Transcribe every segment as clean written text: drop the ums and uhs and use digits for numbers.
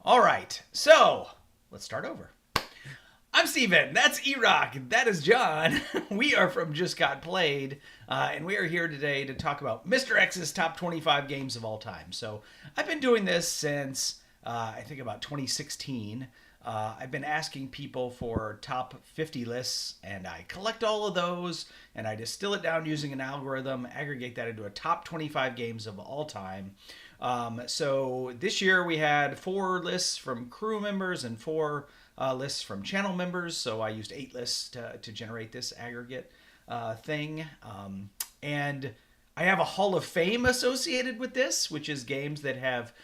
All right, so let's start over. I'm Steven. That's Erock. That is John. We are from Just Got Played, and we are here today to talk about MrX's top 25 games of all time. So I've been doing this since I think about 2016. I've been asking people for top 50 lists, and I collect all of those, and I distill it down using an algorithm, aggregate that into a top 25 games of all time. So this year we had 4 lists from crew members and 4 lists from channel members. So I used 8 lists to generate this aggregate thing. And I have a Hall of Fame associated with this, which is games that have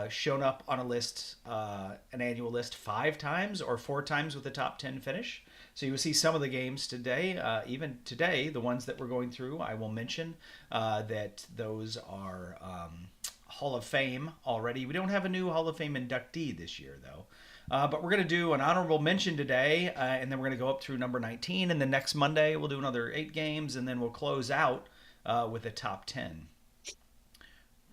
shown up on a list, an annual list 5 times or 4 times with a top 10 finish. So you will see some of the games today, even today, the ones that we're going through, I will mention that those are Hall of Fame already. We don't have a new Hall of Fame inductee this year, though. But we're going to do an honorable mention today, and then we're going to go up through number 19. And then next Monday, we'll do another 8 games, and then we'll close out with a top 10.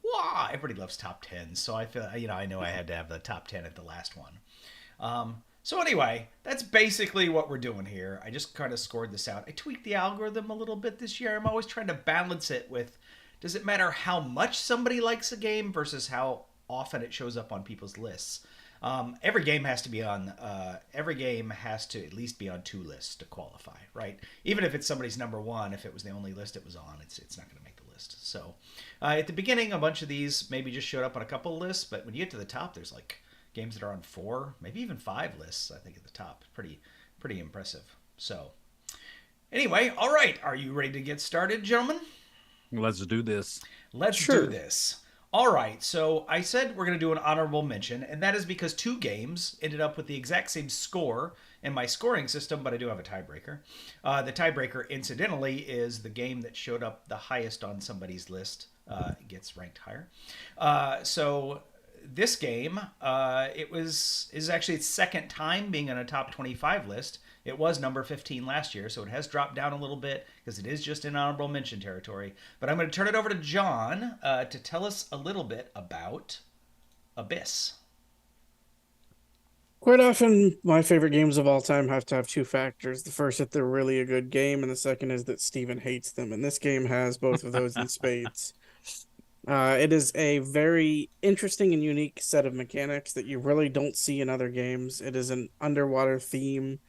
Wow, everybody loves top 10s, so I feel, I know I had to have the top 10 at the last one. So anyway, that's basically what we're doing here. I just kind of scored this out. I tweaked the algorithm a little bit this year. I'm always trying to balance it with, does it matter how much somebody likes a game versus how often it shows up on people's lists? Every game has to at least be on 2 lists to qualify, right? Even if it's somebody's number 1, if it was the only list it was on, it's not going to make the list. So at the beginning, a bunch of these maybe just showed up on a couple of lists, but when you get to the top, there's like games that are on 4, maybe even 5 lists, I think, at the top. Pretty impressive. So anyway, all right. Are you ready to get started, gentlemen? Let's do this. Let's do this. All right, so I said we're going to do an honorable mention, and that is because 2 games ended up with the exact same score in my scoring system, but I do have a tiebreaker. The tiebreaker, incidentally, is the game that showed up the highest on somebody's list gets ranked higher. So this game, is actually its second time being on a top 25 list. It was number 15 last year, so it has dropped down a little bit because it is just in honorable mention territory. But I'm going to turn it over to John to tell us a little bit about Abyss. Quite often, my favorite games of all time have to have 2 factors. The first, that they're really a good game, and the second is that Steven hates them. And this game has both of those in spades. It is a very interesting and unique set of mechanics that you really don't see in other games. It is an underwater theme,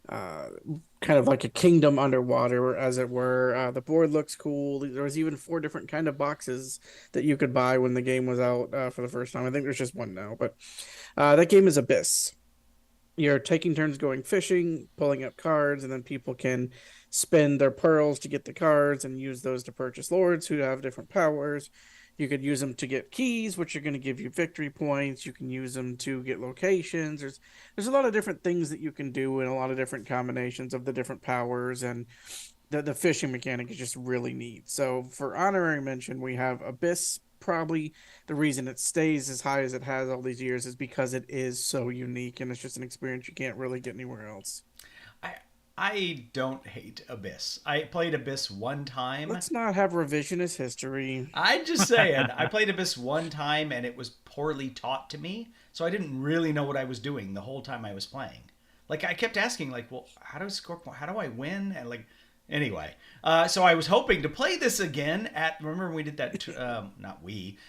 kind of like a kingdom underwater, as it were. The board looks cool. There was even 4 different kind of boxes that you could buy when the game was out for the first time. I think there's just 1 now, but that game is Abyss. You're taking turns going fishing, pulling up cards, and then people can spend their pearls to get the cards and use those to purchase lords who have different powers. You could use them to get keys, which are going to give you victory points. You can use them to get locations. There's a lot of different things that you can do and a lot of different combinations of the different powers, and the fishing mechanic is just really neat. So for honorary mention, we have Abyss. Probably the reason it stays as high as it has all these years is because it is so unique, and it's just an experience you can't really get anywhere else. I don't hate Abyss. I played Abyss 1 time. Let's not have revisionist history. I'm just saying, I played Abyss 1 time, and it was poorly taught to me, so I didn't really know what I was doing the whole time I was playing. Like, I kept asking, like, well, how do I score point? How do I win? And, like, anyway, so I was hoping to play this again remember when we did that, not we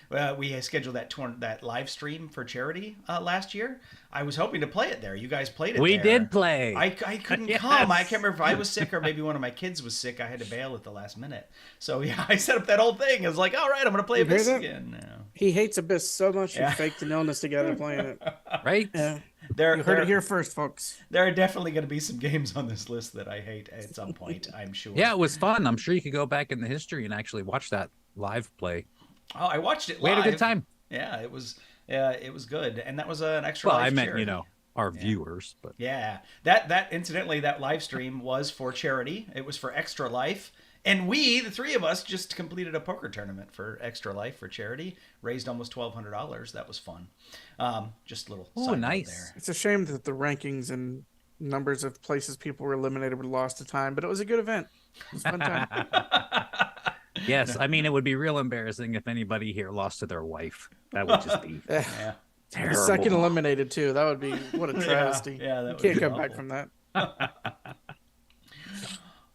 scheduled that live stream for charity last year. I was hoping to play it there. You guys played it We there. did play. I couldn't come. I can't remember if I was sick or maybe one of my kids was sick. I had to bail at the last minute. So yeah, I set up that whole thing. I was like, all right, I'm going to play Abyss again now. He hates Abyss so much he faked an illness together playing it. Right? Yeah. You heard it here first, folks. There are definitely going to be some games on this list that I hate at some point, I'm sure. Yeah, it was fun. I'm sure you could go back in the history and actually watch that live play. Oh, I watched it live. We had a good time. Yeah, it was good, and that was an extra. Well, life I meant charity. our viewers, but yeah, that incidentally, that live stream was for charity. It was for Extra Life, and we, the 3 of us, just completed a poker tournament for Extra Life for charity. Raised almost $1,200. That was fun. Just a little. Side note nice. there. It's a shame that the rankings and numbers of places people were eliminated were lost to time, but it was a good event. It was a fun time. Yes, I mean, it would be real embarrassing if anybody here lost to their wife. That would just be Yeah. The second terrible. eliminated too. That would be what a travesty. Yeah, that You would can't be come back awful. from that.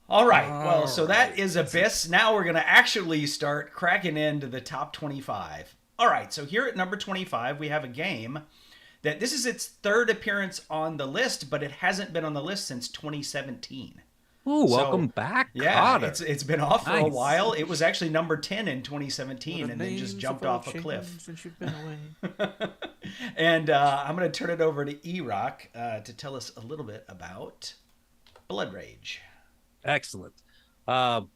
All right. Well, so that Alright. is Abyss. Now we're going to actually start cracking into the top 25. All right. So here at number 25, we have a game that this is its third appearance on the list, but it hasn't been on the list since 2017. Ooh, So, welcome back, Yeah, Cotter. it's been off for a Nice. while. It was actually number 10 in 2017 and then just jumped off a cliff. Since you've been away. And I'm going to turn it over to Erock to tell us a little bit about Blood Rage. Excellent. Well,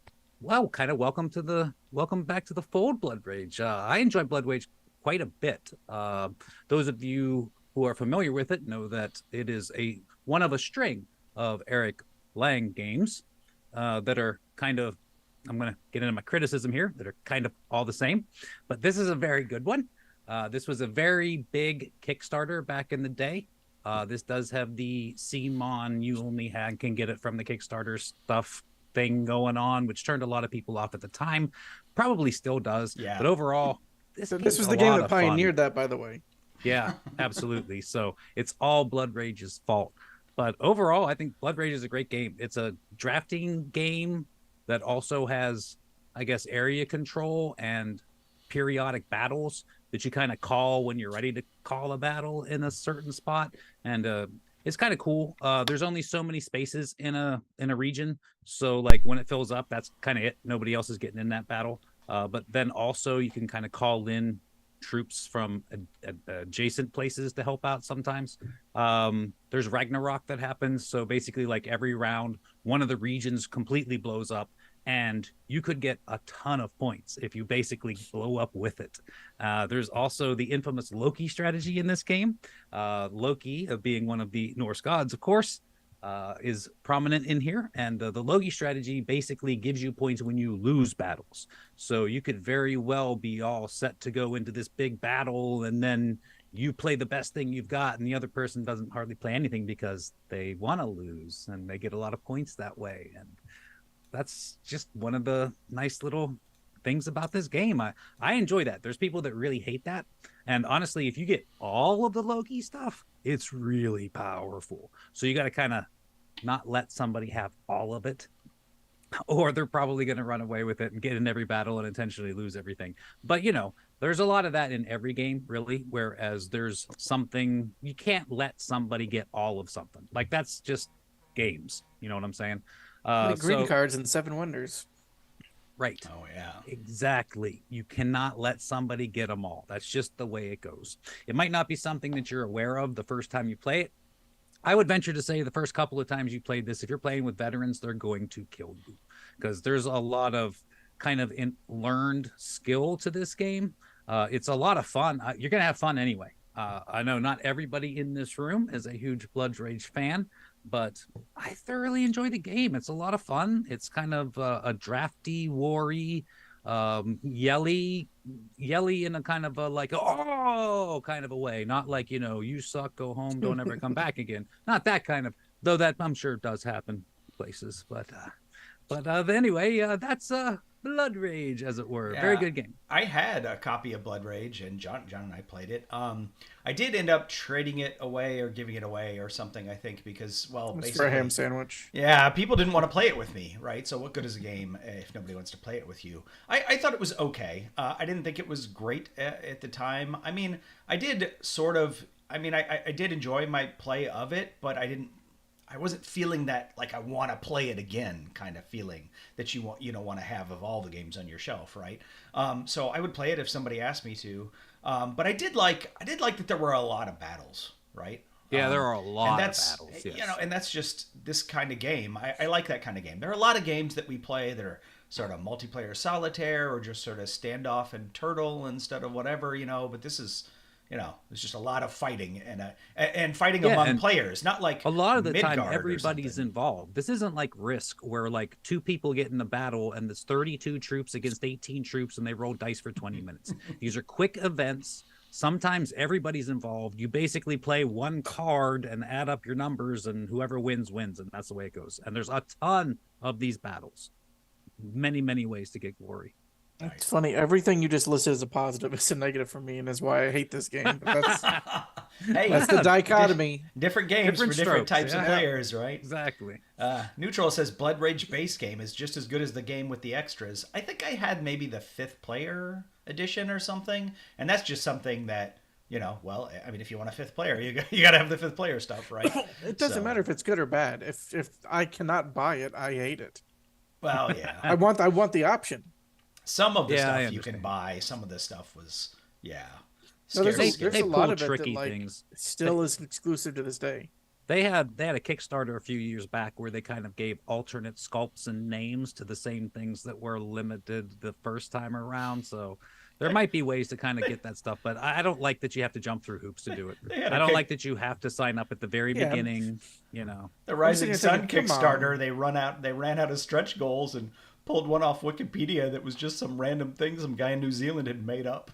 kind of welcome back to the fold, Blood Rage. I enjoy Blood Rage quite a bit. Those of you who are familiar with it know that it is one of a string of Eric Lang games that are kind of, I'm going to get into my criticism here, that are kind of all the same, but this is a very good one. This was a very big Kickstarter back in the day. This does have the CMON, you only can get it from the Kickstarter stuff thing going on, which turned a lot of people off at the time. Probably still does. Yeah. But overall, This was the game that pioneered that, by the way. Yeah, absolutely. So it's all Blood Rage's fault. But overall, I think Blood Rage is a great game. It's a drafting game that also has, I guess, area control and periodic battles that you kind of call when you're ready to call a battle in a certain spot. And it's kind of cool. There's only so many spaces in a region. So like when it fills up, that's kind of it. Nobody else is getting in that battle. But then also you can kind of call in troops from adjacent places to help out sometimes. There's Ragnarok that happens. So basically like every round, one of the regions completely blows up and you could get a ton of points if you basically blow up with it. There's also the infamous Loki strategy in this game. Loki, being one of the Norse gods, of course, is prominent in here. And the Loki strategy basically gives you points when you lose battles. So you could very well be all set to go into this big battle and then you play the best thing you've got and the other person doesn't hardly play anything because they want to lose and they get a lot of points that way. And that's just one of the nice little things about this game. I enjoy that. There's people that really hate that. And honestly, if you get all of the Loki stuff, it's really powerful. So you got to kind of not let somebody have all of it, or they're probably going to run away with it and get in every battle and intentionally lose everything. But, you know, there's a lot of that in every game, really, whereas there's something, you can't let somebody get all of something. Like, that's just games. You know what I'm saying? Green cards and Seven Wonders. Right. Oh, yeah. Exactly. You cannot let somebody get them all. That's just the way it goes. It might not be something that you're aware of the first time you play it. I would venture to say the first couple of times you played this, if you're playing with veterans, they're going to kill you because there's a lot of kind of learned skill to this game. It's a lot of fun. You're going to have fun anyway. I know not everybody in this room is a huge Blood Rage fan, but I thoroughly enjoy the game. It's a lot of fun. It's kind of a drafty, war-y, yelly in a kind of a like, oh, kind of a way. Not like, you know, you suck, go home, don't ever come back again. Not that kind of, though that I'm sure does happen places. But anyway, that's Blood Rage, as it were. Yeah, very good game. I had a copy of Blood Rage, and John and I played it. I did end up trading it away or giving it away or something, I think, because, well, It's basically... for a ham sandwich. Yeah, people didn't want to play it with me, right? So what good is a game if nobody wants to play it with you? I thought it was okay. I didn't think it was great at the time. I mean, I did sort of... I mean, I did enjoy my play of it, but I wasn't feeling that like I want to play it again kind of feeling that you want to have of all the games on your shelf, right? So I would play it if somebody asked me to. But I did like that there were a lot of battles, right? Yeah, there are a lot of that's, battles. Yes. You know, and that's just this kind of game. I like that kind of game. There are a lot of games that we play that are sort of multiplayer solitaire or just sort of standoff and turtle instead of whatever, you know. But this is, you know, there's just a lot of fighting and fighting among players, not like a lot of the time Midgard everybody's involved. This isn't like Risk where like two people get in a battle and there's 32 troops against 18 troops and they roll dice for 20 minutes. These are quick events. Sometimes everybody's involved. You basically play one card and add up your numbers and whoever wins, and that's the way it goes. And there's a ton of these battles. Many, many ways to get glory. It's funny. Everything you just listed as a positive is a negative for me, and is why I hate this game. But Hey, that's the dichotomy. different games Different for different strokes, types yeah. of players, right? Exactly. Neutral says Blood Rage base game is just as good as the game with the extras. I think I had maybe the 5th player edition or something, and that's just something that, well, I mean, if you want a 5th player, you got to have the 5th player stuff, right? It doesn't matter if it's good or bad. If I cannot buy it, I hate it. Well, yeah. I want the option. Some of the Yeah, I stuff you can understand. buy. Some of the stuff was, yeah. No, there's scary, a, scary. there's a pull lot of it that tricky like things. still is exclusive to this day. They had a Kickstarter a few years back where they kind of gave alternate sculpts and names to the same things that were limited the first time around. So there might be ways to kind of get that stuff, but I don't like that you have to jump through hoops to do it. I don't like that you have to sign up at the very beginning. The Rising Sun thinking, come Kickstarter, on. they ran out of stretch goals and pulled one off Wikipedia that was just some random thing some guy in New Zealand had made up.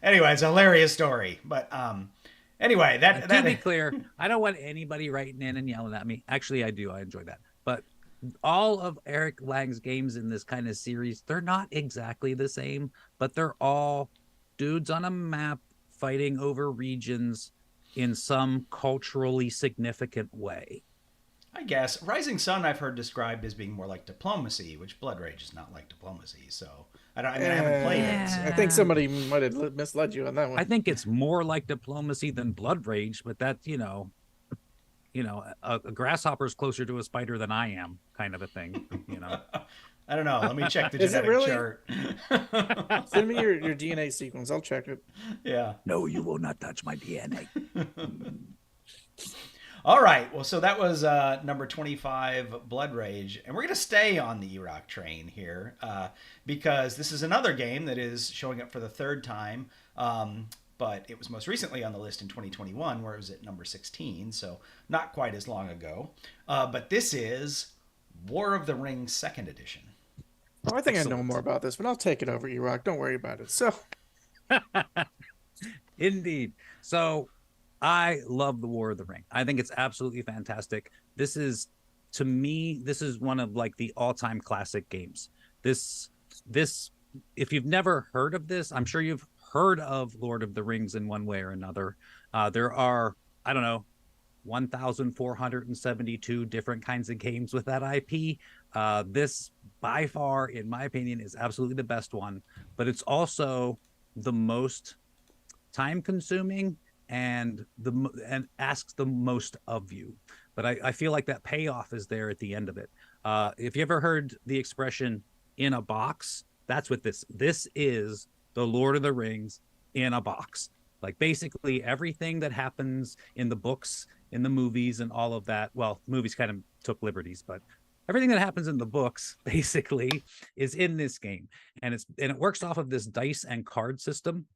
Anyway, it's a hilarious story. But anyway, to be clear, I don't want anybody writing in and yelling at me. Actually, I do. I enjoy that. But all of Eric Lang's games in this kind of series, they're not exactly the same, but they're all dudes on a map fighting over regions in some culturally significant way. I guess Rising Sun I've heard described as being more like diplomacy, which Blood Rage is not like diplomacy. So I haven't played it. So. I think somebody might have misled you on that one. I think it's more like diplomacy than Blood Rage, but that a grasshopper is closer to a spider than I am, kind of a thing. I don't know. Let me check the Is it genetic really? chart. Send me your DNA sequence. I'll check it. Yeah. No, you will not touch my DNA. All right. Well, so that was number 25, Blood Rage. And we're going to stay on the Erock train here because this is another game that is showing up for the 3rd time. But it was most recently on the list in 2021, where it was at number 16, so not quite as long ago. But this is War of the Rings 2nd Edition. Oh, I think I know more about this, but I'll take it over, Erock. Don't worry about it. So, Indeed. So I love the War of the Ring. I think it's absolutely fantastic. This is, to me, this is one of like the all-time classic games. This, if you've never heard of this, I'm sure you've heard of Lord of the Rings in one way or another. There are, I don't know, 1,472 different kinds of games with that IP. This, by far, in my opinion, is absolutely the best one, but it's also the most time-consuming and asks the most of you. But I feel like that payoff is there at the end of it. If you ever heard the expression "in a box," that's what this is. The Lord of the Rings in a box. Like basically everything that happens in the books, in the movies, and all of that. Well, movies kind of took liberties, but everything that happens in the books basically is in this game. And it works off of this dice and card system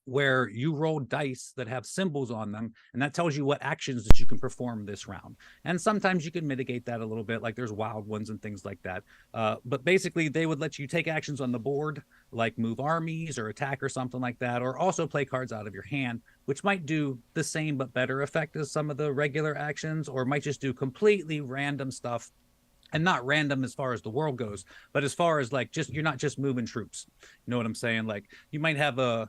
where you roll dice that have symbols on them, and that tells you what actions that you can perform this round. And sometimes you can mitigate that a little bit, like there's wild ones and things like that. But basically, they would let you take actions on the board, like move armies or attack or something like that, or also play cards out of your hand, which might do the same but better effect as some of the regular actions, or might just do completely random stuff. And not random as far as the world goes, but as far as like you're not just moving troops. You know what I'm saying? Like you might have a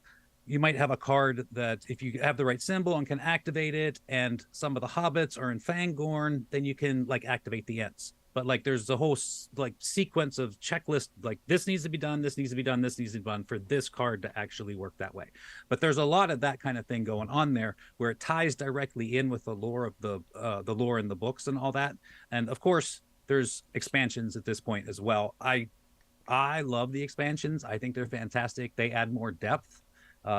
card that if you have the right symbol and can activate it, and some of the hobbits are in Fangorn, then you can like activate the Ents. But like there's a whole like sequence of checklist, like this needs to be done, this needs to be done, this needs to be done for this card to actually work that way. But there's a lot of that kind of thing going on there where it ties directly in with the lore of the lore in the books and all that. And of course, there's expansions at this point as well. I love the expansions. I think they're fantastic. They add more depth.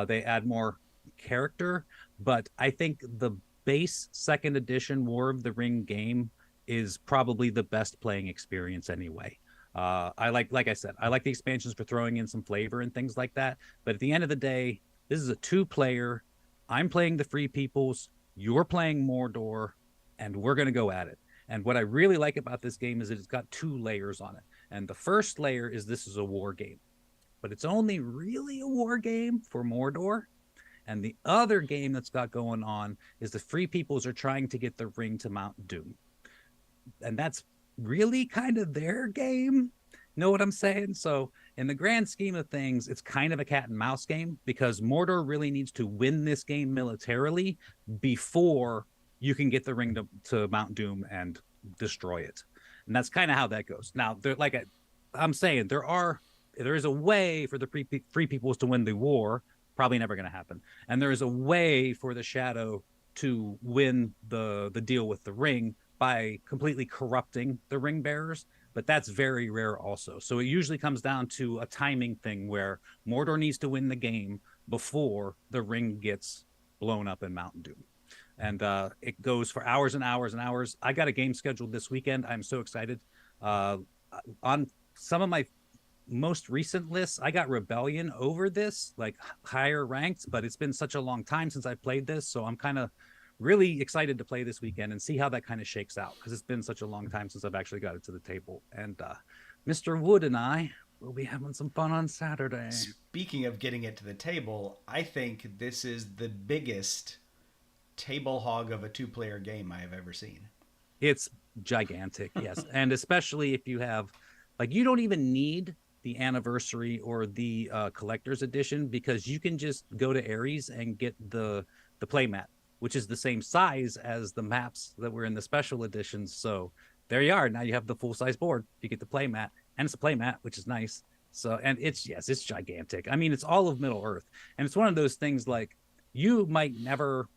They add more character, but I think the base 2nd edition War of the Ring game is probably the best playing experience anyway. I like I said, I like the expansions for throwing in some flavor and things like that. But at the end of the day, this is a 2-player. I'm playing the Free Peoples, you're playing Mordor, and we're going to go at it. And what I really like about this game is that it's got 2 layers on it. And the first layer is this is a war game. But it's only really a war game for Mordor. And the other game that's got going on is the Free Peoples are trying to get the ring to Mount Doom. And that's really kind of their game. Know what I'm saying? So, in the grand scheme of things, it's kind of a cat and mouse game because Mordor really needs to win this game militarily before you can get the ring to Mount Doom and destroy it. And that's kind of how that goes. Now, I'm saying there is a way for the free peoples to win the war. Probably never going to happen. And there is a way for the Shadow to win the deal with the ring by completely corrupting the ring bearers, but that's very rare also. So it usually comes down to a timing thing where Mordor needs to win the game before the ring gets blown up in Mountain Doom. And it goes for hours and hours and hours. I got a game scheduled this weekend. I'm so excited. On some of my most recent lists, I got Rebellion over this, like higher ranked, but it's been such a long time since I played this. So I'm kind of really excited to play this weekend and see how that kind of shakes out because it's been such a long time since I've actually got it to the table. And Mr. Wood and I will be having some fun on Saturday. Speaking of getting it to the table, I think this is the biggest table hog of a 2-player game I have ever seen. It's gigantic, yes. And especially if you have, like, you don't even need the anniversary or the collector's edition because you can just go to Ares and get the playmat, which is the same size as the maps that were in the special editions. So there you are. Now you have the full-size board. You get the playmat, and it's a playmat, which is nice. So, and it's gigantic. I mean, it's all of Middle Earth. And it's one of those things like you might never,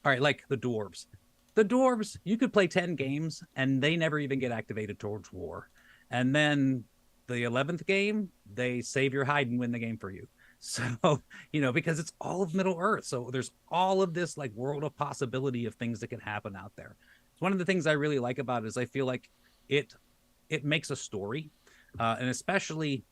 all right, like the dwarves. The dwarves, you could play 10 games, and they never even get activated towards war. And then the 11th game, they save your hide and win the game for you. So, because it's all of Middle Earth. So there's all of this like world of possibility of things that can happen out there. It's one of the things I really like about it is I feel like it makes a story. And especially,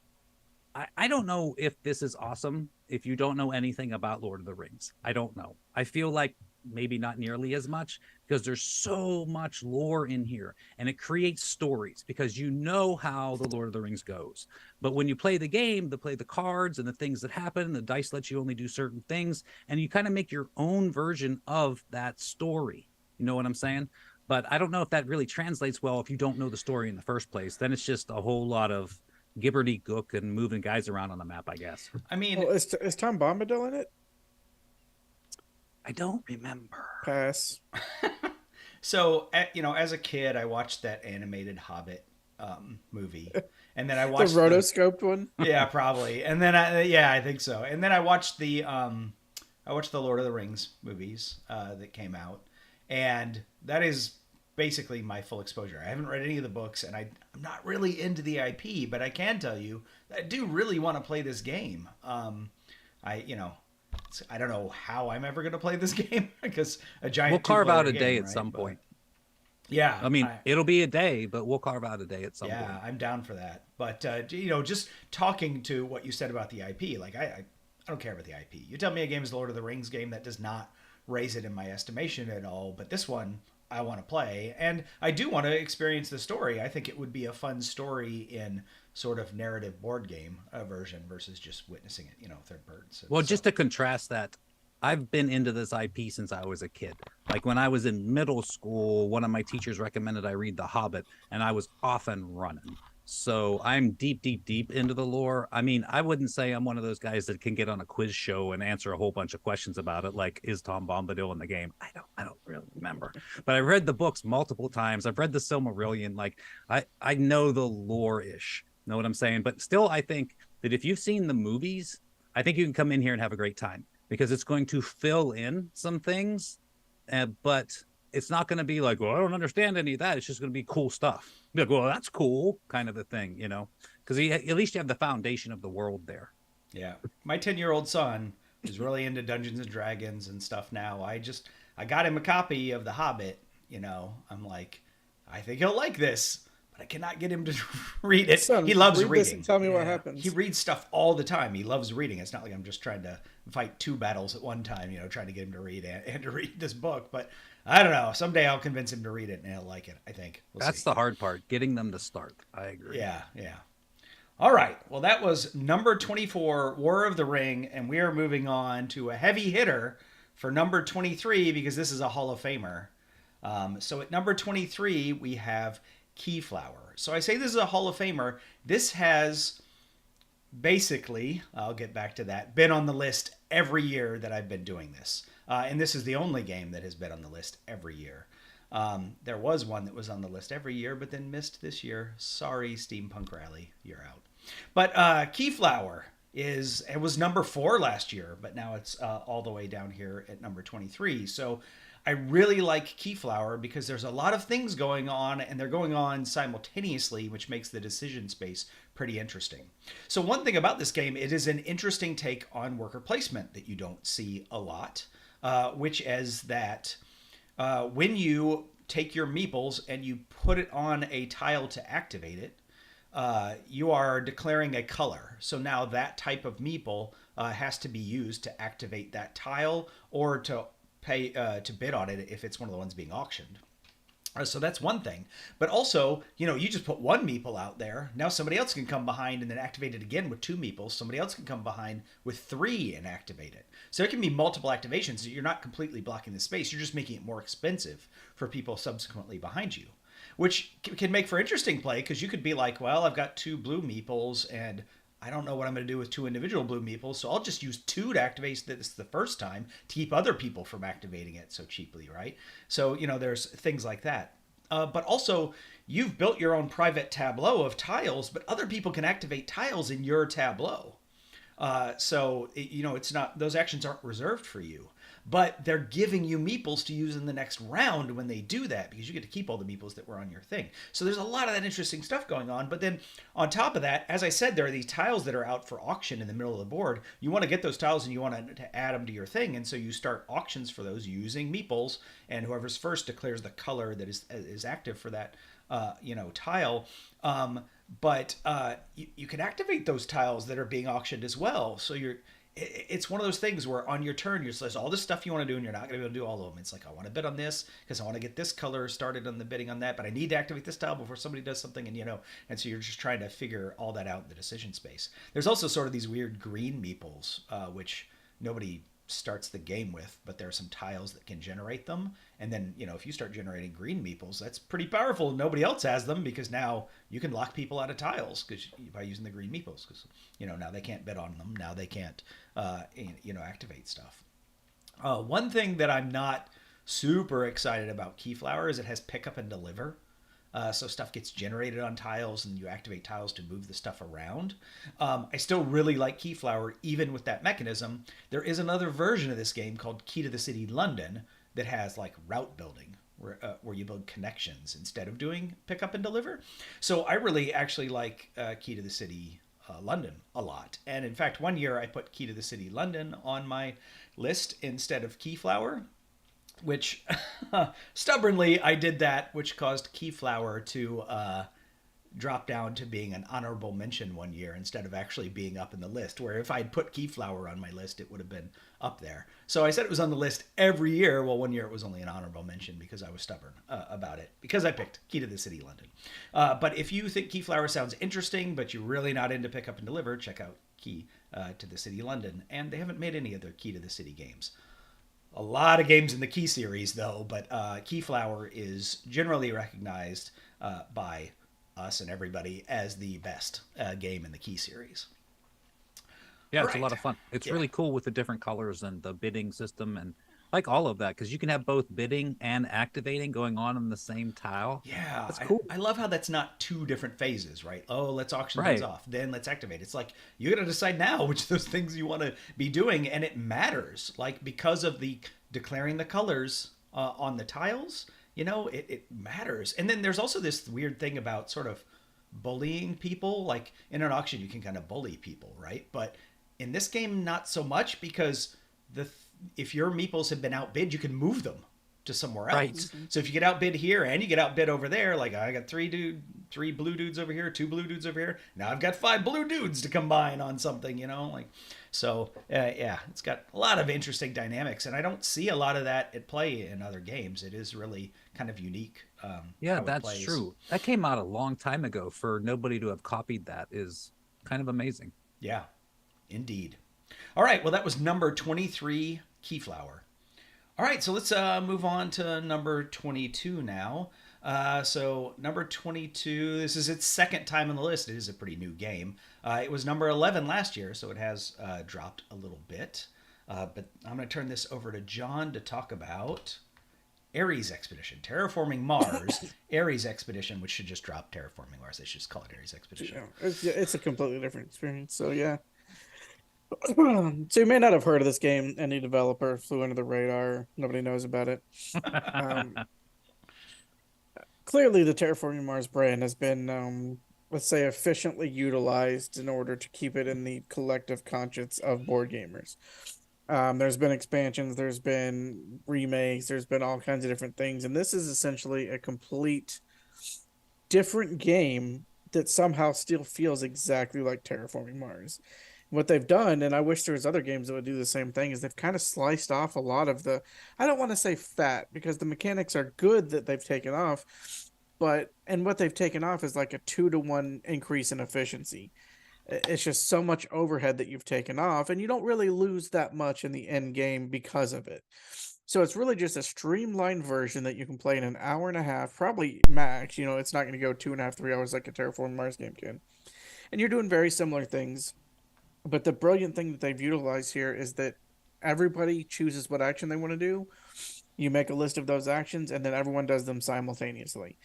I don't know if this is awesome if you don't know anything about Lord of the Rings. I don't know. I feel like maybe not nearly as much because there's so much lore in here and it creates stories because you know how the Lord of the Rings goes. But when you play the game, they play the cards and the things that happen, the dice lets you only do certain things and you kind of make your own version of that story. You know what I'm saying? But I don't know if that really translates well if you don't know the story in the first place. Then it's just a whole lot of gibberty gook and moving guys around on the map, I guess. I mean, Well, is Tom Bombadil in it? I don't remember. Pass. so as a kid, I watched that animated Hobbit movie, and then I watched the rotoscoped one. Yeah, probably. And then I think so. And then I watched the Lord of the Rings movies that came out, and that is basically my full exposure. I haven't read any of the books, and I'm not really into the IP, but I can tell you I do really want to play this game. I don't know how I'm ever going to play this game because a giant. We'll carve out a game, day right? at some point. Yeah, I mean, it'll be a day, but we'll carve out a day at some point. Yeah, I'm down for that. But just talking to what you said about the IP, like I don't care about the IP. You tell me a game is the Lord of the Rings game that does not raise it in my estimation at all, but this one I want to play, and I do want to experience the story. I think it would be a fun story in sort of narrative board game version versus just witnessing it, third person. Well, just to contrast that, I've been into this IP since I was a kid. Like when I was in middle school, one of my teachers recommended I read The Hobbit, and I was off and running. So I'm deep into the lore. I mean, I wouldn't say I'm one of those guys that can get on a quiz show and answer a whole bunch of questions about it. Like, is Tom Bombadil in the game? I don't really remember. But I read the books multiple times. I've read the Silmarillion. Like, I know the lore-ish. Know what I'm saying? But still, I think that if you've seen the movies, I think you can come in here and have a great time because it's going to fill in some things, but it's not going to be like, well, I don't understand any of that. It's just going to be cool stuff. Be like, well, that's cool, kind of a thing, because at least you have the foundation of the world there. Yeah. My 10-year-old son is really into Dungeons and Dragons and stuff now. I got him a copy of The Hobbit, I'm like, I think he'll like this. I cannot get him to read it. Son, he loves read reading. This and tell me what happens. He reads stuff all the time. He loves reading. It's not like I'm just trying to fight 2 battles at one time, trying to get him to read and to read this book. But I don't know. Someday I'll convince him to read it and he'll like it, I think. That's the hard part, getting them to start. I agree. Yeah. All right. Well, that was number 24, War of the Ring. And we are moving on to a heavy hitter for number 23 because this is a Hall of Famer. So at number 23, we have Keyflower. So I say this is a Hall of Famer. This has basically, I'll get back to that, been on the list every year that I've been doing this. And this is the only game that has been on the list every year. There was one that was on the list every year, but then missed this year. Sorry, Steampunk Rally, you're out. But Keyflower it was number 4 last year, but now it's all the way down here at number 23. So I really like Keyflower because there's a lot of things going on, and they're going on simultaneously, which makes the decision space pretty interesting. So one thing about this game, it is an interesting take on worker placement that you don't see a lot, which is that when you take your meeples and you put it on a tile to activate it, you are declaring a color. So now that type of meeple has to be used to activate that tile or to pay to bid on it if it's one of the ones being auctioned. So that's one thing. But also, you just put one meeple out there. Now somebody else can come behind and then activate it again with 2 meeples. Somebody else can come behind with 3 and activate it. So it can be multiple activations. You're not completely blocking the space. You're just making it more expensive for people subsequently behind you, which can make for interesting play because you could be like, well, I've got 2 blue meeples and I don't know what I'm going to do with 2 individual blue meeples, so I'll just use 2 to activate this the first time to keep other people from activating it so cheaply, right? So, there's things like that. But also, you've built your own private tableau of tiles, but other people can activate tiles in your tableau. It's not, those actions aren't reserved for you, but they're giving you meeples to use in the next round when they do that, because you get to keep all the meeples that were on your thing. So there's a lot of that interesting stuff going on. But then on top of that, as I said, there are these tiles that are out for auction in the middle of the board. You want to get those tiles and you want to add them to your thing. And so you start auctions for those using meeples, and whoever's first declares the color that is active for that, tile. But you can activate those tiles that are being auctioned as well. So it's one of those things where on your turn, there's all this stuff you want to do and you're not going to be able to do all of them. It's like, I want to bid on this because I want to get this color started on the bidding on that, but I need to activate this tile before somebody does something. And so you're just trying to figure all that out in the decision space. There's also sort of these weird green meeples, which nobody starts the game with, but there are some tiles that can generate them. And then, if you start generating green meeples, that's pretty powerful. Nobody else has them because now you can lock people out of tiles by using the green meeples because, now they can't bid on them. Now they can't, activate stuff. One thing that I'm not super excited about Keyflower is it has pick up and deliver. So stuff gets generated on tiles and you activate tiles to move the stuff around. I still really like Keyflower even with that mechanism. There is another version of this game called Key to the City London that has like route building where you build connections instead of doing pick up and deliver. So I really actually like Key to the City London a lot. And in fact, one year I put Key to the City London on my list instead of Keyflower, which stubbornly I did that, which caused Keyflower to drop down to being an honorable mention one year instead of actually being up in the list, where if I'd put Keyflower on my list, it would have been up there. So I said it was on the list every year. Well, one year it was only an honorable mention because I was stubborn about it, because I picked Key to the City London. But if you think Keyflower sounds interesting, but you're really not into pick up and deliver, check out Key to the City London. And they haven't made any other Key to the City games. A lot of games in the Key series, though, but Keyflower is generally recognized by us and everybody as the best game in the Key series. Yeah, it's a lot of fun. It's really cool with the different colors and the bidding system and like all of that, because you can have both bidding and activating going on the same tile. Yeah, that's cool. I love how that's not 2 different phases, right? Oh, let's auction things off, then let's activate. It's like you got to decide now which of those things you want to be doing, and it matters. Like because of the declaring the colors on the tiles, it matters. And then there's also this weird thing about sort of bullying people. Like in an auction, you can kind of bully people, right? But in this game, not so much, because if your meeples have been outbid, you can move them to somewhere else. Right. Mm-hmm. So if you get outbid here and you get outbid over there, like I got 3 blue dudes over here, 2 blue dudes over here. Now I've got 5 blue dudes to combine on something, So it's got a lot of interesting dynamics, and I don't see a lot of that at play in other games. It is really kind of unique. Yeah, that's true. That came out a long time ago. For nobody to have copied that is kind of amazing. Yeah, indeed. All right, well, that was number 23, Keyflower. All right, so let's move on to number 22 now. So number 22, this is its second time on the list. It is a pretty new game. It was number 11 last year, so it has dropped a little bit. But I'm going to turn this over to John to talk about Ares Expedition, Terraforming Mars, Ares Expedition, which should just drop Terraforming Mars. They should just call it Ares Expedition. It's a completely different experience. So yeah. So you may not have heard of this game. Any developer flew under the radar. Nobody knows about it. Um, Clearly, the Terraforming Mars brand has been, let's say, efficiently utilized in order to keep it in the collective conscience of board gamers. There's been expansions, there's been remakes, there's been all kinds of different things, and this is essentially a complete different game that somehow still feels exactly like Terraforming Mars. What they've done, and I wish there was other games that would do the same thing, is they've kind of sliced off a lot of the, I don't want to say fat because the mechanics are good that they've taken off, but and what they've taken off is like a 2-to-1 increase in efficiency. It's just so much overhead that you've taken off, and you don't really lose that much in the end game because of it. So it's really just a streamlined version that you can play in an hour and a half, probably max. You know, it's not going to go 2.5, 3 hours like a Terraform Mars game can. And you're doing very similar things. But the brilliant thing that they've utilized here is that everybody chooses what action they want to do. You make a list of those actions, and then everyone does them simultaneously.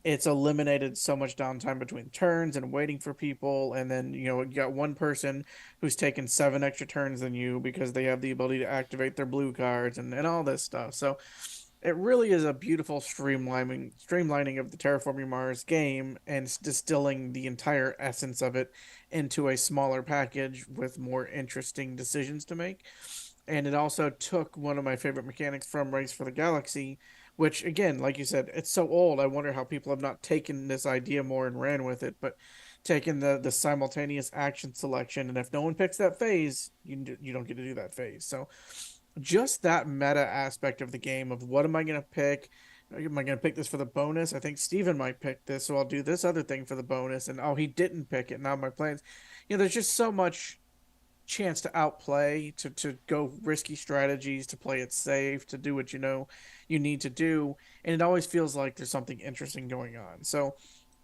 It's eliminated so much downtime between turns and waiting for people. And then, you know, you got one person who's taken 7 extra turns than you because they have the ability to activate their blue cards and all this stuff. So it really is a beautiful streamlining of the Terraforming Mars game and distilling the entire essence of it into a smaller package with more interesting decisions to make. And it also took one of my favorite mechanics from Race for the Galaxy, which again, like you said, it's so old. I wonder how people have not taken this idea more and ran with it, but taken the simultaneous action selection, and if no one picks that phase, you don't get to do that phase. So just that meta aspect of the game of what am I going to pick? Am I going to pick this for the bonus? I think Steven might pick this, so I'll do this other thing for the bonus. And oh, he didn't pick it. Now my plans. You know, there's just so much chance to outplay, to go risky strategies, to play it safe, to do what you know you need to do. And it always feels like there's something interesting going on. So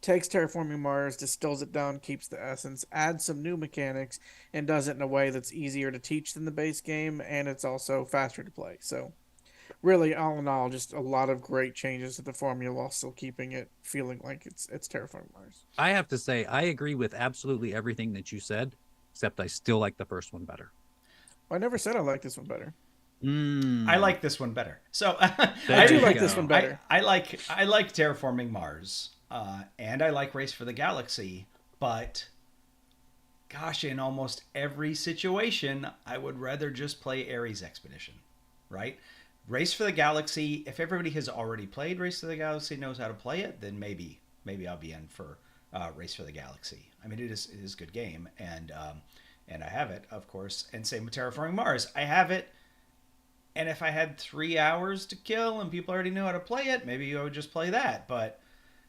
takes Terraforming Mars, distills it down, keeps the essence, adds some new mechanics, and does it in a way that's easier to teach than the base game, and it's also faster to play. So really, all in all, just a lot of great changes to the formula while still keeping it feeling like it's Terraforming Mars. I have to say, I agree with absolutely everything that you said, except I still like the first one better. I never said I like this one better. I like this one better. So I do like this one better. I like Terraforming Mars, and I like Race for the Galaxy, but gosh, in almost every situation, I would rather just play Ares Expedition, right? Race for the Galaxy, if everybody has already played Race for the Galaxy, knows how to play it, then maybe I'll be in for Race for the Galaxy. I mean, it is a good game, and I have it, of course. And same with Terraforming Mars, I have it. And if I had 3 hours to kill and people already know how to play it, maybe I would just play that. But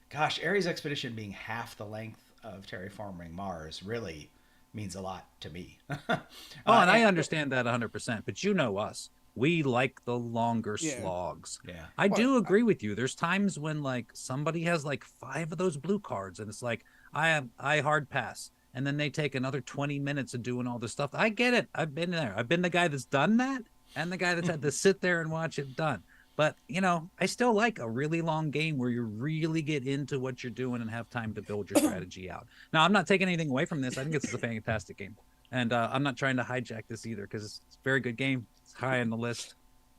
gosh, Ares Expedition being half the length of Terraforming Mars really means a lot to me. And I understand that 100%, but you know us. We like the longer slogs. Yeah. I do agree with you. There's times when like somebody has like 5 of those blue cards and it's like, I hard pass. And then they take another 20 minutes of doing all this stuff. I get it. I've been there. I've been the guy that's done that and the guy that's had to sit there and watch it done. But, you know, I still like a really long game where you really get into what you're doing and have time to build your strategy out. Now, I'm not taking anything away from this. I think this is a fantastic game. And I'm not trying to hijack this either because it's a very good game. It's high on the list.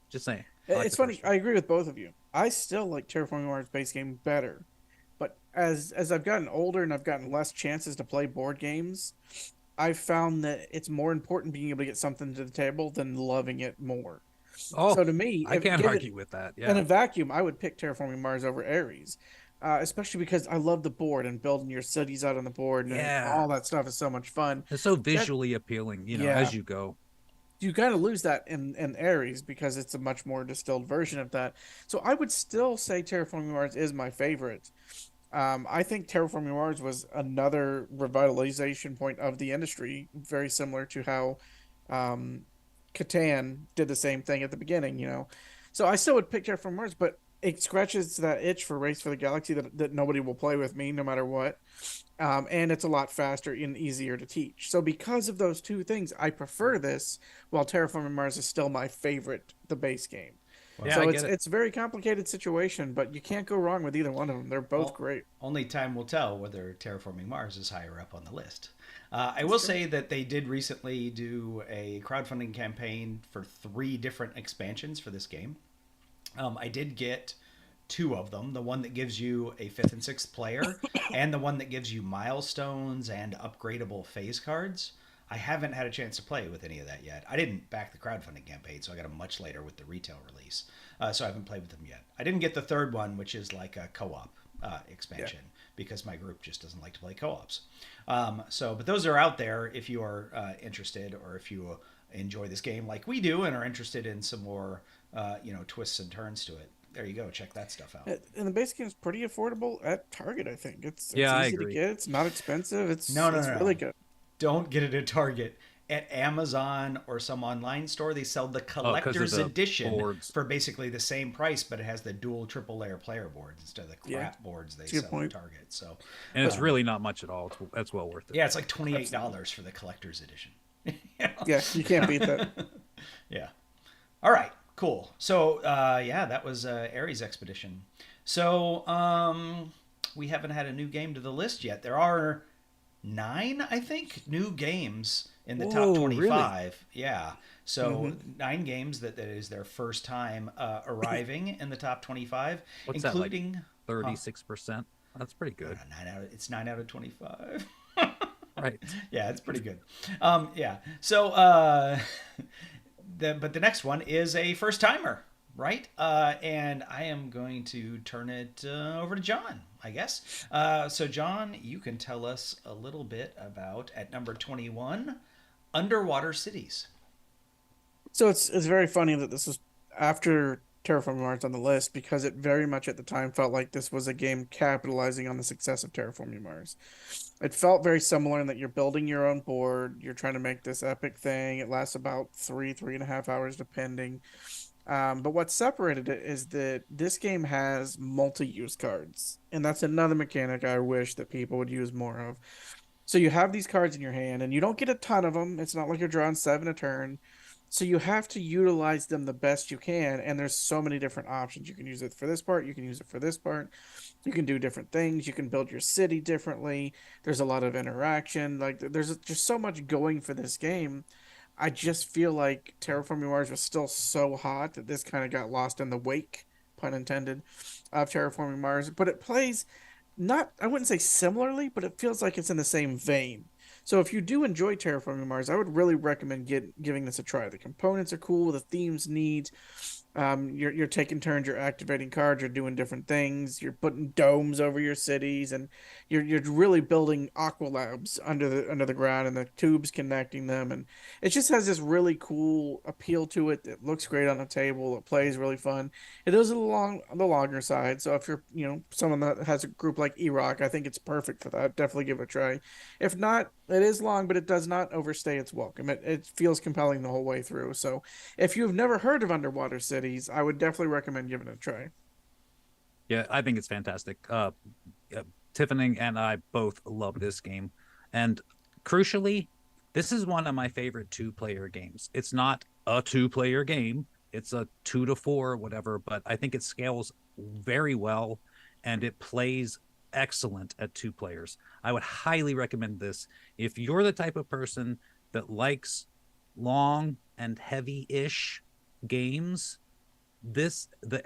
Just saying. It's funny. I agree with both of you. I still like Terraforming Mars base game better. But as I've gotten older and I've gotten less chances to play board games, I've found that it's more important being able to get something to the table than loving it more. Oh, so to me, I can't argue with that. Yeah. In a vacuum, I would pick Terraforming Mars over Ares, especially because I love the board and building your cities out on the board and all that stuff is so much fun. It's so visually appealing, you know, as you go. You kind of lose that in Ares because it's a much more distilled version of that. So I would still say Terraforming Mars is my favorite. I think Terraforming Mars was another revitalization point of the industry, very similar to how Catan did the same thing at the beginning, you know. So I still would pick Terraforming Mars, but it scratches that itch for Race for the Galaxy that nobody will play with me no matter what. And it's a lot faster and easier to teach. So because of those two things, I prefer this, while Terraforming Mars is still my favorite, the base game. Well, Yeah, So I it's get it. it's a very complicated situation, but you can't go wrong with either one of them. They're both Well, great. only time will tell whether Terraforming Mars is higher up on the list. I will say that they did recently do a crowdfunding campaign for 3 different expansions for this game. I did get 2 of them, the one that gives you a 5th and 6th player and the one that gives you milestones and upgradable phase cards. I haven't had a chance to play with any of that yet. I didn't back the crowdfunding campaign, so I got them much later with the retail release. So I haven't played with them yet. I didn't get the 3rd one, which is like a co-op expansion, because my group just doesn't like to play co-ops. But those are out there if you are interested, or if you enjoy this game like we do and are interested in some more, twists and turns to it. There you go. Check that stuff out. And the base game is pretty affordable at Target, I think. It's Yeah, I easy to agree. get. It's not expensive. It's No, it's no. really good. Don't get it at Target. At Amazon or some online store, they sell the 'Cause of collector's the edition boards. for basically the same price, but it has the dual triple layer player boards instead of the crap boards they That's a good sell point. at Target. So, And it's really not much at all. That's well worth it. yeah, it's like $28 for the collector's edition. Yeah, you can't beat that. Yeah. All right. Cool. So, that was Ares Expedition. So, we haven't had a new game to the list yet. There are 9, I think, new games in the Whoa, top 25. really? Yeah. So 9 games that is their first time arriving in the top 25, What's that, like? including 36%. That's pretty good. 9 out of 25. Right. Yeah, it's pretty good. Yeah. So, but the next one is a first timer, right? And I am going to turn it over to John, I guess. So, John, you can tell us a little bit about, at number 21, Underwater Cities. So it's very funny that this was after Terraforming Mars on the list, because it very much at the time felt like this was a game capitalizing on the success of Terraforming Mars. It felt very similar in that you're building your own board, you're trying to make this epic thing. It lasts about 3.5 hours depending. But what separated it is that this game has multi-use cards, and that's another mechanic I wish that people would use more of. So you have these cards in your hand, and you don't get a ton of them. It's not like you're drawing 7 a turn. So you have to utilize them the best you can, and there's so many different options. You can use it for this part, you can use it for this part. You can do different things. You can build your city differently. There's a lot of interaction. Like there's just so much going for this game. I just feel like Terraforming Mars was still so hot that this kind of got lost in the wake, pun intended, of Terraforming Mars. But it plays not, I wouldn't say similarly, but it feels like it's in the same vein. So if you do enjoy Terraforming Mars, I would really recommend giving this a try. The components are cool, the theme's neat. You're taking turns, you're activating cards, you're doing different things, you're putting domes over your cities, and you're really building aqua labs under the ground, and the tubes connecting them, and it just has this really cool appeal to it. It looks great on the table. It plays really fun. It is on the longer side, so if you're someone that has a group like Erock, I think it's perfect for that. Definitely give it a try. If not, it is long, but it does not overstay its welcome. It feels compelling the whole way through. So if you've never heard of Underwater Cities, I would definitely recommend giving it a try. Yeah, I think it's fantastic. Tiffany and I both love this game. And crucially, this is one of my favorite 2-player games. It's not a 2-player game. It's a 2 to 4, whatever, but I think it scales very well and it plays excellent at 2 players. I would highly recommend this. If you're the type of person that likes long and heavy-ish games,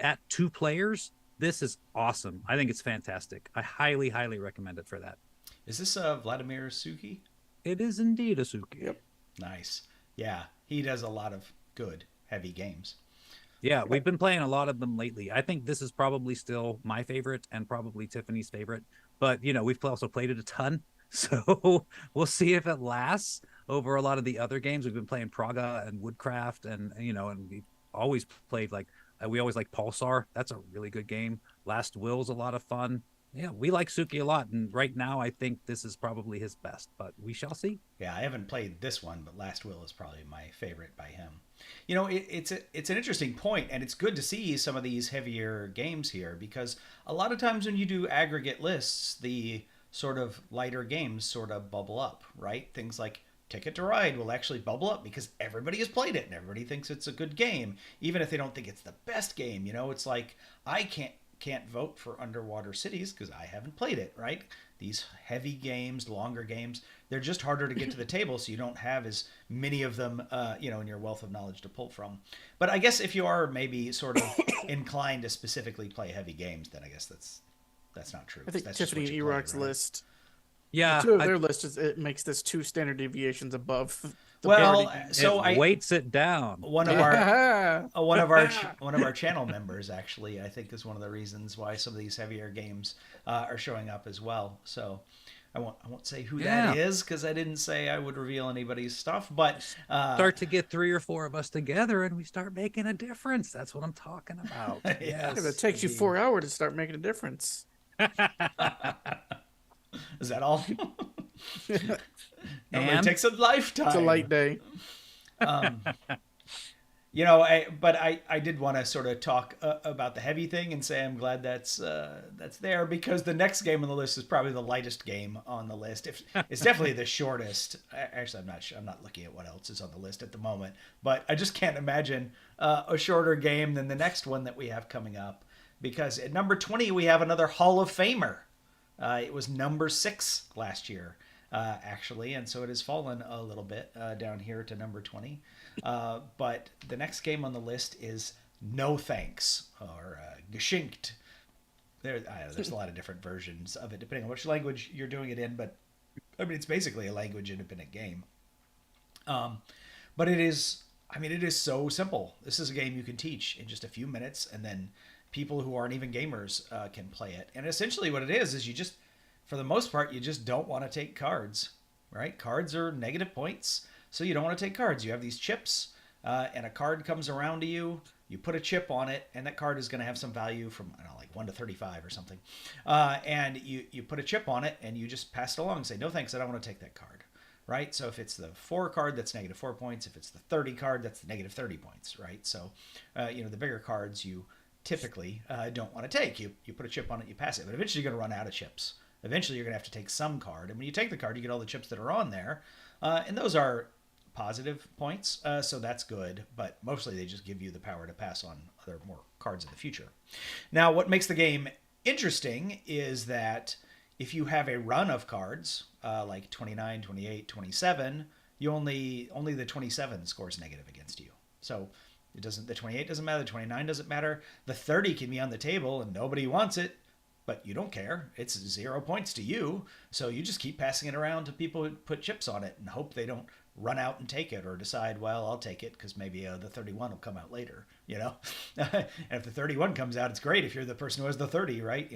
at 2 players, this is awesome. I think it's fantastic. I highly, highly recommend it for that. Is this Vladimir Suki? It is indeed a Suki. Yep. Nice. Yeah, he does a lot of good, heavy games. Yeah, we've been playing a lot of them lately. I think this is probably still my favorite and probably Tiffany's favorite. But, we've also played it a ton. So we'll see if it lasts over a lot of the other games. We've been playing Praga and Woodcraft and we've always played we always like Pulsar. That's a really good game. Last Will's a lot of fun. Yeah, we like Suki a lot. And right now, I think this is probably his best, but we shall see. Yeah, I haven't played this one, but Last Will is probably my favorite by him. It's an interesting point, and it's good to see some of these heavier games here, because a lot of times when you do aggregate lists, the sort of lighter games sort of bubble up, right? Things like Ticket to Ride will actually bubble up because everybody has played it and everybody thinks it's a good game, even if they don't think it's the best game. It's like I can't vote for Underwater Cities because I haven't played it, right? These heavy games, longer games, they're just harder to get to the table, so you don't have as many of them, in your wealth of knowledge to pull from. But I guess if you are maybe sort of inclined to specifically play heavy games, then I guess that's not true. I think That's Tiffany and Erock's list. Yeah, Their list it makes this 2 standard deviations above. It weights it down. One of our channel members actually, I think, is one of the reasons why some of these heavier games are showing up as well. So I won't say who that is because I didn't say I would reveal anybody's stuff. But start to get 3 or 4 of us together and we start making a difference. That's what I'm talking about. Yes, it takes you 4 hours to start making a difference. Is that all? And it takes a lifetime. It's a light day. I did want to sort of talk about the heavy thing and say I'm glad that's there, because the next game on the list is probably the lightest game on the list. It's definitely the shortest. Actually, I'm not looking at what else is on the list at the moment, but I just can't imagine a shorter game than the next one that we have coming up, because at number 20 we have another Hall of Famer. It was number 6 last year, actually, and so it has fallen a little bit down here to number 20. But the next game on the list is No Thanks, or Geschenkt. There's a lot of different versions of it, depending on which language you're doing it in, but it's basically a language-independent game. But it is so simple. This is a game you can teach in just a few minutes, and then people who aren't even gamers can play it. And essentially what it is you just, for the most part, you just don't want to take cards, right? Cards are negative points, so you don't want to take cards. You have these chips, and a card comes around to you. You put a chip on it, and that card is going to have some value from, like 1 to 35 or something. And you put a chip on it, and you just pass it along and say, no thanks, I don't want to take that card, right? So if it's the 4 card, that's negative 4 points. If it's the 30 card, that's the negative 30 points, right? So, the bigger cards you typically don't want to take. You put a chip on it, you pass it, but eventually you're going to run out of chips. Eventually you're going to have to take some card, and when you take the card, you get all the chips that are on there, and those are positive points, so that's good, but mostly they just give you the power to pass on other more cards in the future. Now, what makes the game interesting is that if you have a run of cards, like 29, 28, 27, you only the 27 scores negative against you. So the 28 doesn't matter, the 29 doesn't matter. The 30 can be on the table and nobody wants it, but you don't care. It's 0 points to you. So you just keep passing it around to people who put chips on it and hope they don't run out and take it, or decide, well, I'll take it because maybe the 31 will come out later, and if the 31 comes out, it's great if you're the person who has the 30, right?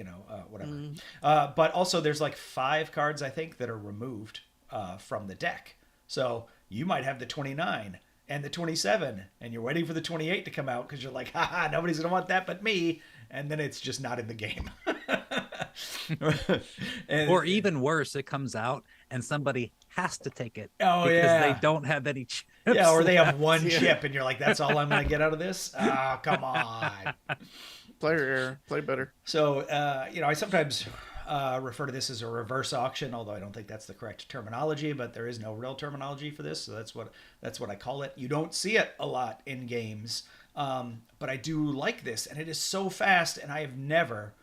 Whatever. But also there's like 5 cards, I think, that are removed from the deck. So you might have the 29 and the 27, and you're waiting for the 28 to come out because you're like, haha, nobody's going to want that but me. And then it's just not in the game. Or even worse, it comes out and somebody has to take it because they don't have any chips. Yeah, or they have one chip and you're like, that's all I'm going to get out of this? Oh, come on. Player error. Play better. So, I sometimes refer to this as a reverse auction, although I don't think that's the correct terminology, but there is no real terminology for this, so that's what I call it. You don't see it a lot in games, but I do like this, and it is so fast, and I've never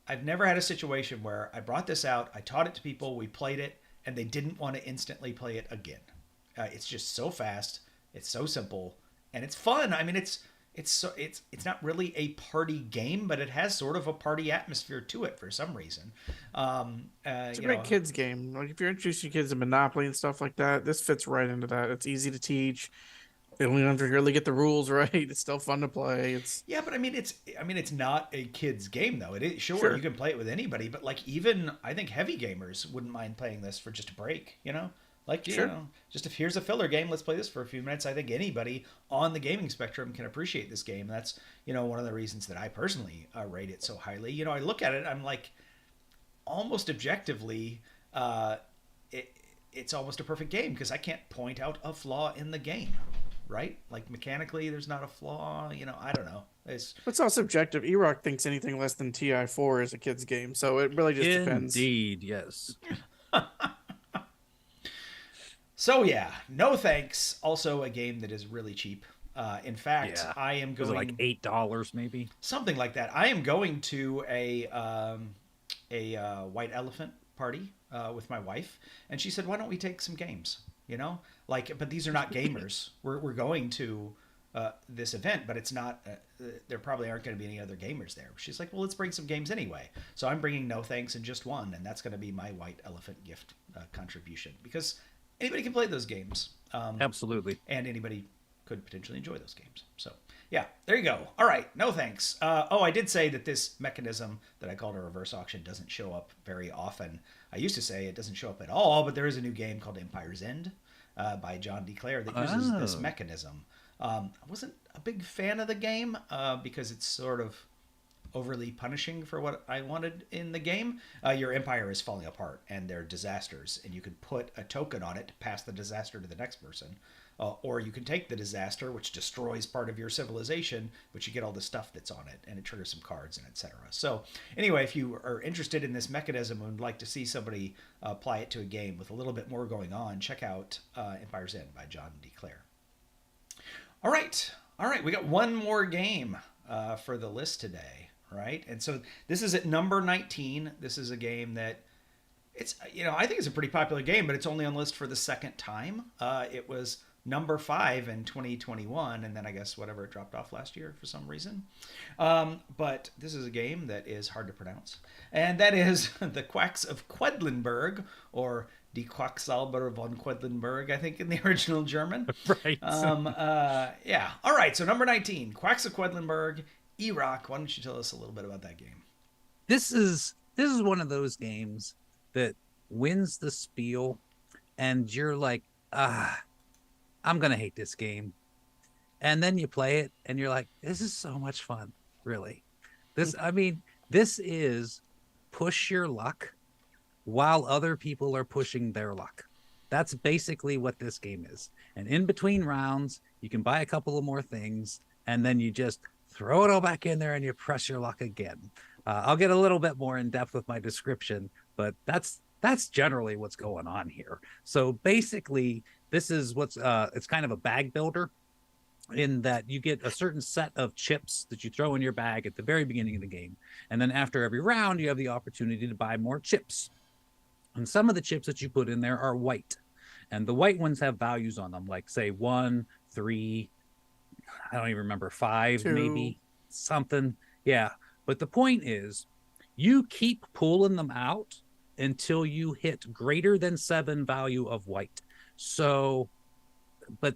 had a situation where I brought this out, I taught it to people, we played it, and they didn't want to instantly play it again. It's just so fast, it's so simple, and it's fun. It's not really a party game, but it has sort of a party atmosphere to it for some reason. It's a great kids game. Like if you're introducing kids to Monopoly and stuff like that, this fits right into that. It's easy to teach. They don't even have to really get the rules right. It's still fun to play. It's not a kid's game though. It is sure. You can play it with anybody, but like even I think heavy gamers wouldn't mind playing this for just a break. Just if here's a filler game, let's play this for a few minutes. I think anybody on the gaming spectrum can appreciate this game. That's one of the reasons that I personally rate it so highly. I look at it, I'm like, almost objectively, it's almost a perfect game because I can't point out a flaw in the game. right? Like mechanically, there's not a flaw. I don't know. It's all subjective. Erock thinks anything less than TI4 is a kid's game, so it really just depends. Indeed, yes. So yeah, no thanks. Also a game that is really cheap. In fact, Yeah. I am Was it going like $8 maybe? something like that. I am going to a white elephant party with my wife, and she said, "Why don't we take some games?" But these are not gamers. We're going to this event, but it's not. There probably aren't going to be any other gamers there. She's like, "Well, let's bring some games anyway." So I'm bringing no thanks and just one, and that's going to be my white elephant gift contribution because anybody can play those games. Absolutely. And anybody could potentially enjoy those games. So yeah, there you go. All right, no thanks. I did say that this mechanism that I called a reverse auction doesn't show up very often. I used to say it doesn't show up at all, but there is a new game called Empire's End by John D. Clare that uses this mechanism. I wasn't a big fan of the game because it's sort of overly punishing for what I wanted in the game. Your empire is falling apart and they're disasters, and you could put a token on it to pass the disaster to the next person. Or you can take the disaster, which destroys part of your civilization, but you get all the stuff that's on it, and it triggers some cards and etc. So anyway, if you are interested in this mechanism and would like to see somebody apply it to a game with a little bit more going on, check out Empire's End by John D. Clare. All right, we got one more game for the list today, right? And so this is at number 19. This is a game that it's, I think it's a pretty popular game, but it's only on the list for the second time. It was number 5 in 2021, and then I guess whatever, it dropped off last year for some reason. But this is a game that is hard to pronounce, and that is the Quacks of Quedlinburg, or Die Quacksalber von Quedlinburg, I think in the original German. Right. Yeah. All right. So number 19, Quacks of Quedlinburg. Erock, why don't you tell us a little bit about that game? This is one of those games that wins the spiel, and you're like, I'm gonna hate this game, and then you play it and you're like, this is so much fun. Really, this is push your luck while other people are pushing their luck. That's basically what this game is. And in between rounds, you can buy a couple of more things, and then you just throw it all back in there and you press your luck again. I'll get a little bit more in depth with my description, but that's generally what's going on here. So basically, this is it's kind of a bag builder, in that you get a certain set of chips that you throw in your bag at the very beginning of the game. And then after every round, you have the opportunity to buy more chips. And some of the chips that you put in there are white. And the white ones have values on them, like say 1, 3, I don't even remember, 5, 2. maybe something. Yeah. But the point is, you keep pulling them out until you hit greater than 7 value of white. So, but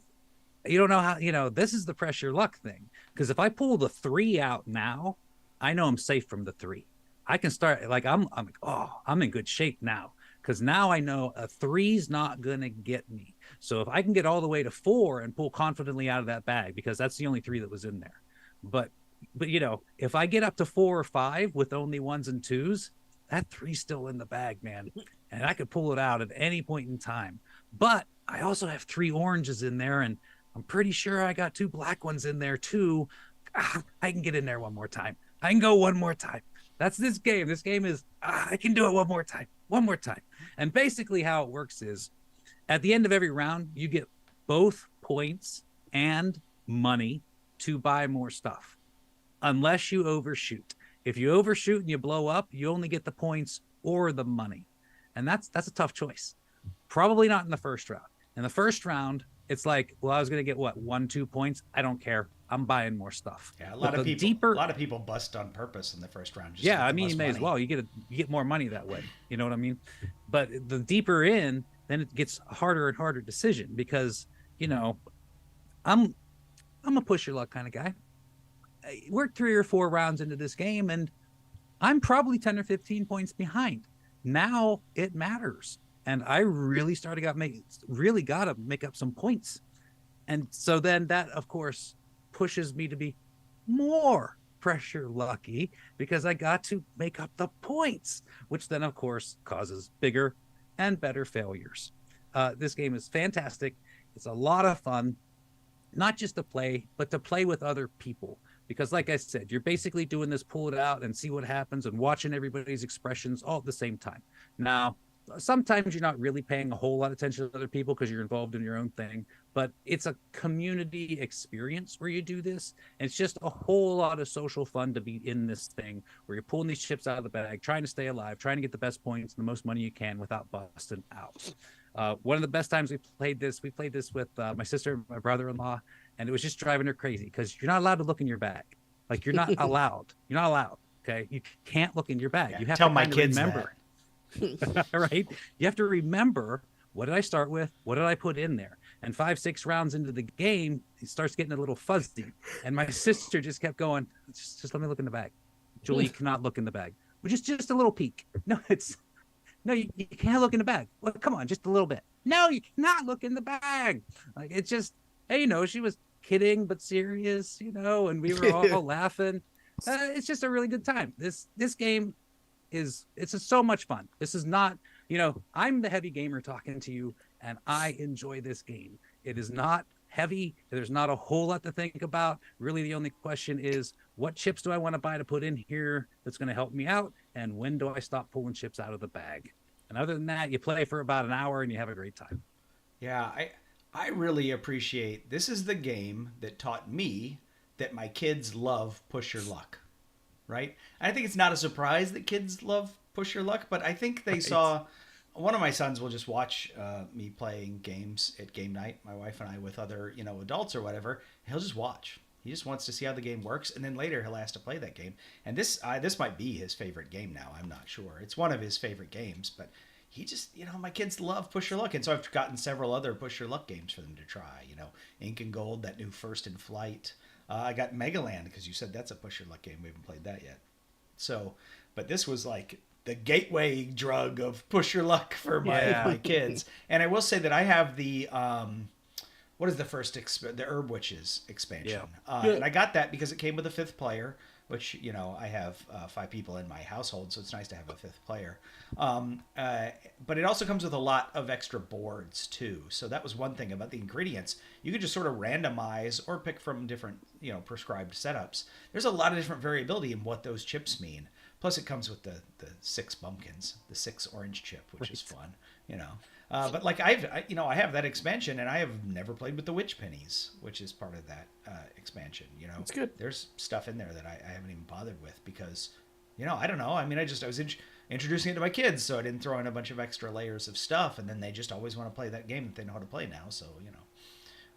you don't know how, this is the pressure luck thing. Because if I pull the 3 out now, I know I'm safe from the 3. I can start, like, I'm like, oh, I'm in good shape now. Because now I know a 3's not going to get me. So if I can get all the way to 4 and pull confidently out of that bag, because that's the only 3 that was in there. But if I get up to 4 or 5 with only 1s and 2s, that 3's still in the bag, man. And I could pull it out at any point in time. But I also have 3 oranges in there, and I'm pretty sure I got 2 black ones in there too. I can get in there one more time. I can go one more time. That's this game. This game is, I can do it one more time. One more time. And basically how it works is, at the end of every round, you get both points and money to buy more stuff, unless you overshoot. If you overshoot and you blow up, you only get the points or the money. And that's a tough choice. Probably not in the first round. In the first round, it's like, well, I was going to get 1, 2 points. I don't care. I'm buying more stuff. Yeah, a lot of people bust on purpose in the first round. Just yeah, I mean, you may as well. You get more money that way. You know what I mean? But the deeper in, then it gets a harder and harder decision, because, I'm a push your luck kind of guy. We're 3 or 4 rounds into this game, and I'm probably 10 or 15 points behind. Now it matters. And I really got to make up some points. And so then that, of course, pushes me to be more pressure lucky, because I got to make up the points, which then, of course, causes bigger and better failures. This game is fantastic. It's a lot of fun. not just to play, but to play with other people. Because, like I said, you're basically doing this, pull it out and see what happens, and watching everybody's expressions all at the same time. Now, sometimes you're not really paying a whole lot of attention to other people because you're involved in your own thing, but it's a community experience where you do this. And it's just a whole lot of social fun to be in this thing where you're pulling these chips out of the bag, trying to stay alive, trying to get the best points and the most money you can without busting out. One of the best times we played this with my sister and my brother-in-law, and it was just driving her crazy because you're not allowed to look in your bag. Like, you're not allowed. You're not allowed. Okay, you can't look in your bag. You have tell to my kids remember. Right? You have to remember, what did I start with? What did I put in there? And 5-6 rounds into the game, it starts getting a little fuzzy. And my sister just kept going, just let me look in the bag. Julie, you cannot look in the bag. Well, just a little peek. No, you can't look in the bag. Well, come on, just a little bit. No, you cannot look in the bag. Like, it's just, hey, she was kidding but serious, and we were all laughing. It's just a really good time. This game it's so much fun. This is not, I'm the heavy gamer talking to you, and I enjoy this game. It is not heavy. There's not a whole lot to think about. Really, the only question is, what chips do I want to buy to put in here that's going to help me out? And when do I stop pulling chips out of the bag? And other than that, you play for about an hour and you have a great time. Yeah, I really appreciate, this is the game that taught me that my kids love push your luck, right? And I think it's not a surprise that kids love push your luck, but I think they saw, one of my sons will just watch me playing games at game night, my wife and I, with other, adults or whatever. He'll just watch. He just wants to see how the game works, and then later he'll ask to play that game. And this might be his favorite game now. I'm not sure. It's one of his favorite games, but he just, my kids love Push Your Luck. And so I've gotten several other Push Your Luck games for them to try. Ink and Gold, that new First in Flight. I got Megaland, because you said that's a Push Your Luck game. We haven't played that yet. So, but this was like the gateway drug of Push Your Luck for my kids. And I will say that I have the... what is the first the Herb Witches expansion? And I got that because it came with a 5th player, which, I have 5 people in my household, so it's nice to have a 5th player. But it also comes with a lot of extra boards too. So that was one thing about the ingredients. You could just sort of randomize or pick from different, prescribed setups. There's a lot of different variability in what those chips mean. Plus it comes with the 6 bumpkins, the 6 orange chip, which is fun, But like I have that expansion, and I have never played with the witch pennies, which is part of that expansion. It's good. There's stuff in there that I haven't even bothered with because, I don't know. I mean, I was introducing it to my kids, so I didn't throw in a bunch of extra layers of stuff, and then they just always want to play that game that they know how to play now. So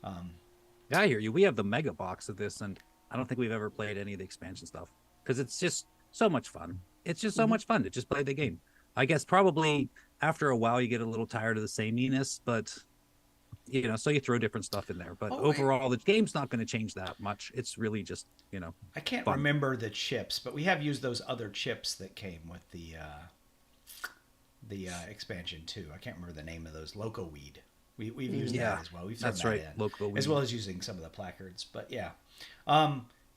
Yeah, I hear you. We have the mega box of this, and I don't think we've ever played any of the expansion stuff because it's just so much fun. It's just so much fun to just play the game. I guess probably after a while you get a little tired of the sameness, but so you throw different stuff in there. But overall, the game's not going to change that much. It's really just, I can't fun. remember the chips, but we have used those other chips that came with the expansion too. I can't remember the name of those. Loco Weed. We've used that as well. We've thrown that's that right. in, Loco Weed. as well as using some of the placards. But yeah,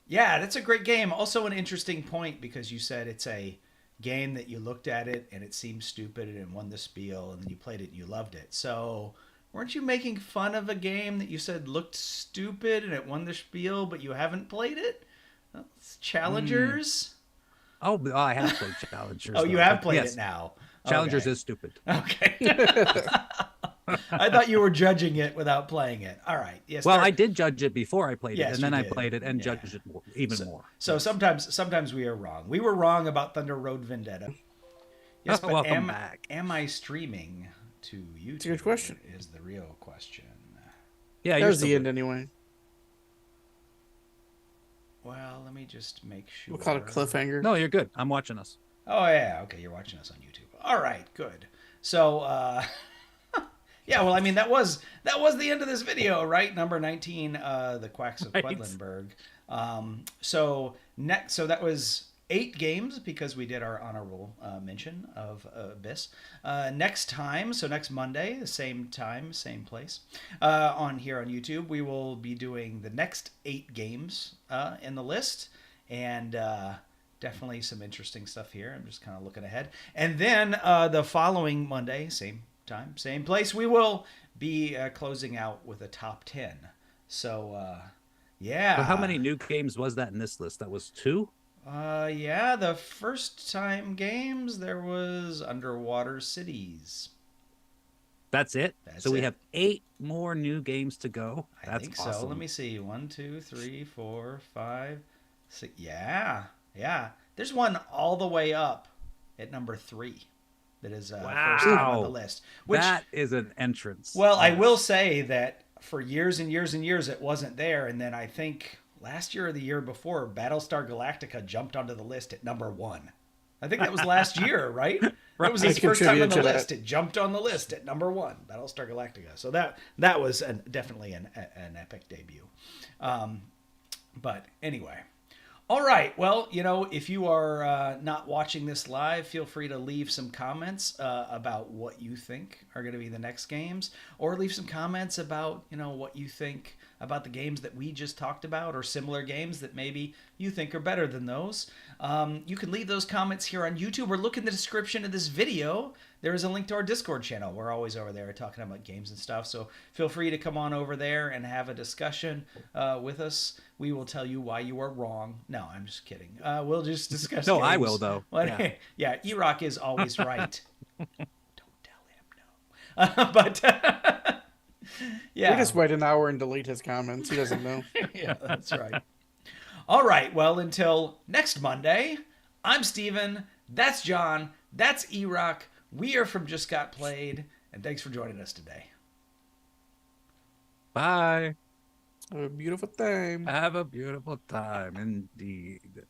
that's a great game. Also an interesting point because you said it's a game that you looked at it and it seemed stupid and won the spiel, and then you played it and you loved it. So weren't you making fun of a game that you said looked stupid and it won the spiel, but you haven't played it? It's Challengers. Oh, I have played Challengers. Oh, you have played it now. Challengers is stupid. Okay. I thought you were judging it without playing it. All right. Yes. Well, I did judge it before I played Yes, it, and then you I did. played it and judged it even more. So Yes. sometimes we are wrong. We were wrong about Thunder Road Vendetta. Yes, but Welcome back. Am I streaming to YouTube? It's a good question. Is the real question. Yeah, That you're was the still end good. anyway. Well, let me just make sure. We'll call it a cliffhanger. No, you're good. I'm watching us. Oh yeah, okay, you're watching us on YouTube. All right, good. So, yeah, well, I mean that was the end of this video, right? Number 19, the Quacks of Right. Quedlinburg. So that was 8 games because we did our honorable mention of Abyss. Next time, so next Monday, the same time, same place, on here on YouTube, we will be doing the next 8 games in the list, and definitely some interesting stuff here. I'm just kind of looking ahead. And then the following Monday, same time, same place, we will be closing out with a top 10 So, yeah. So how many new games was that in this list? That was 2? Yeah, the first time games, there was Underwater Cities. That's it? That's So we it. have 8 more new games to go. I That's think awesome. so. Let me see. 1, 2, 3, 4, 5, 6. Yeah, yeah. There's one all the way up at number 3 that is first time on the Wow. list. Which, That is an entrance. well, I will Yes. say that for years and years and years it wasn't there, and then I think last year or the year before, Battlestar Galactica jumped onto the list at number 1. I think that was last year, right? It was Right. his first time on Contribute the to that. list. It jumped on the list at number 1, Battlestar Galactica. So that was definitely an epic debut. But anyway. All right. Well, if you are not watching this live, feel free to leave some comments about what you think are going to be the next games, or leave some comments about, what you think about the games that we just talked about, or similar games that maybe you think are better than those. You can leave those comments here on YouTube, or look in the description of this video. There is a link to our Discord channel. We're always over there talking about games and stuff. So feel free to come on over there and have a discussion with us. We will tell you why you are wrong. No, I'm just kidding. We'll just discuss No, I games. will, though. Yeah, yeah, Erock is always right. Don't tell him no. But yeah. We just wait an hour and delete his comments. He doesn't know. Yeah, that's right. All right. Well, until next Monday, I'm Steven. That's John. That's Erock. We are from Just Got Played. And thanks for joining us today. Bye. Have a beautiful time. Have a beautiful time indeed.